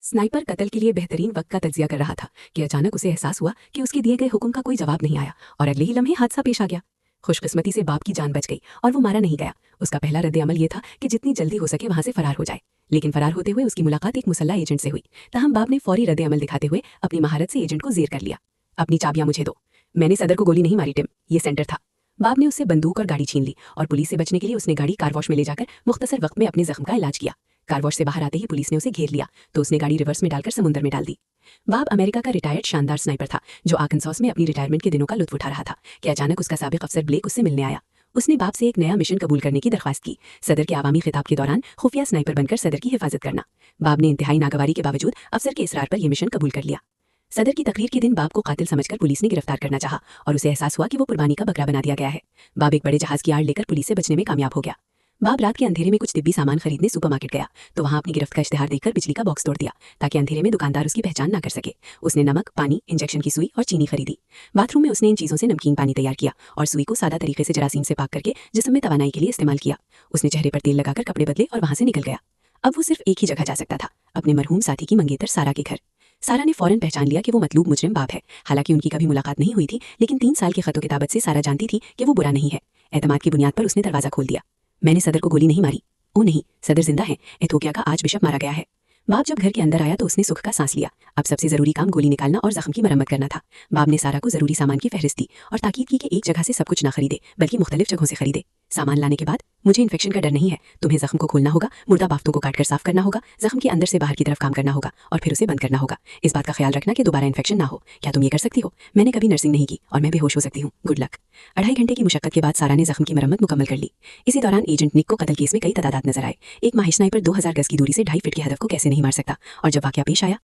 Sniper कत्ल के लिए बेहतरीन वक्त का तज्जिया कर रहा था कि अचानक उसे एहसास हुआ कि उसके दिए गए हुक्म का कोई जवाब नहीं आया और अगले ही लम्हे हादसा पेश आ गया। खुशकिस्मती से बाप की जान बच गई और वो मारा नहीं गया। उसका पहला रद्द-ए-अमल ये था कि जितनी जल्दी हो सके वहां से फरार हो जाए, लेकिन फरार होते हुए उसकी मुलाकात एक मुसल्लह एजेंट से हुई। तहम बाप ने फौरी रद्द-ए-अमल दिखाते हुए अपनी महारत से एजेंट को जेर कर लिया। अपनी चाबियां मुझे दो। मैंने सदर को गोली नहीं मारी टिम, ये सेंटर था। बाप ने उससे बंदूक और गाड़ी छीन ली और पुलिस से बचने के लिए उसने गाड़ी कार वॉश में ले जाकर मुख्तसर वक्त में अपने जख्म का इलाज किया। कार वॉश से बाहर आते ही पुलिस ने उसे घेर लिया तो उसने गाड़ी रिवर्स में डालकर समुद्र में डाल दी। बाप अमेरिका का रिटायर्ड शानदार स्नाइपर था जो आर्कनसॉस में अपनी रिटायरमेंट के दिनों का लुत्फ उठा रहा था कि अचानक उसका साबिक अफसर ब्लेक उससे मिलने आया। उसने बाप से एक नया मिशन कबूल करने की दरख्वास्त की, सदर के आवामी खिताब के दौरान खुफिया स्नाइपर बनकर सदर की हिफाजत करना। बाप ने इंतहाई नागवारी के बावजूद अफसर के इसरार पर यह मिशन कबूल कर लिया। सदर की तकरीर के दिन बाप को कातिल समझकर पुलिस ने गिरफ्तार करना चाहा और उसे एहसास हुआ कि वो कुर्बानी का बकरा बना दिया गया है। बाप एक बड़े जहाज की आड़ लेकर पुलिस से बचने में कामयाब हो गया। बाप रात के अंधेरे में कुछ तिब्बी सामान खरीदने सुपरमार्केट गया तो वहां अपनी गिरफ्त का इश्तिहार देखकर बिजली का बॉक्स तोड़ दिया ताकि अंधेरे में दुकानदार उसकी पहचान न कर सके। उसने नमक, पानी, इंजेक्शन की सुई और चीनी खरीदी। बाथरूम में उसने इन चीजों से नमकीन पानी तैयार किया और सुई को सादा तरीके से जरासीम से पाक करके जिस्म में तवानाई के लिए इस्तेमाल किया। उसने चेहरे पर तेल लगाकर कपड़े बदले और वहां से निकल गया। अब वो सिर्फ एक ही जगह जा सकता था, अपने मरहूम साथी की मंगेतर सारा के घर। सारा ने फौरन पहचान लिया कि वो मतलूब मुजरिम बाप है। हालांकि उनकी कभी मुलाकात नहीं हुई थी, लेकिन 3 साल के खतो किताबत से सारा जानती थी कि वो बुरा नहीं है। एतमाद की बुनियाद पर उसने दरवाजा खोल दिया। मैंने सदर को गोली नहीं मारी। ओ नहीं, सदर जिंदा है। एथोपिया का आर्च बिशप मारा गया है। बाप जब घर के अंदर आया तो उसने सुख का सांस लिया। अब सबसे जरूरी काम गोली निकालना और जख्म की मरम्मत करना था। बाप ने सारा को जरूरी सामान की फहरिस्त दी और ताकीद की कि एक जगह से सब कुछ ना खरीदे बल्कि मुख्तलिफ जगहों से खरीदे। सामान लाने के बाद, मुझे इन्फेक्शन का डर नहीं है। तुम्हें जख्म को खोलना होगा, मुर्दा बाफ्तों को काटकर साफ करना होगा, जख्म के अंदर से बाहर की तरफ काम करना होगा और फिर उसे बंद करना होगा। इस बात का ख्याल रखना कि दोबारा इन्फेक्शन ना हो। क्या तुम ये कर सकती हो? मैंने कभी नर्सिंग नहीं की और मैं बेहोश हो सकती हूँ। Good luck. 2.5 घंटे की मुशक्कत के बाद सारा ने जख्म की मरम्मत मुकम्मल कर ली। इसी दौरान एजेंट निक को कत्ल केस में कई तदादात नजर आए। एक माहिर स्नाइपर 2000 गज की दूरी से 2.5 फीट की हदफ को कैसे नहीं मार सकता, और जब वाकया पेश आया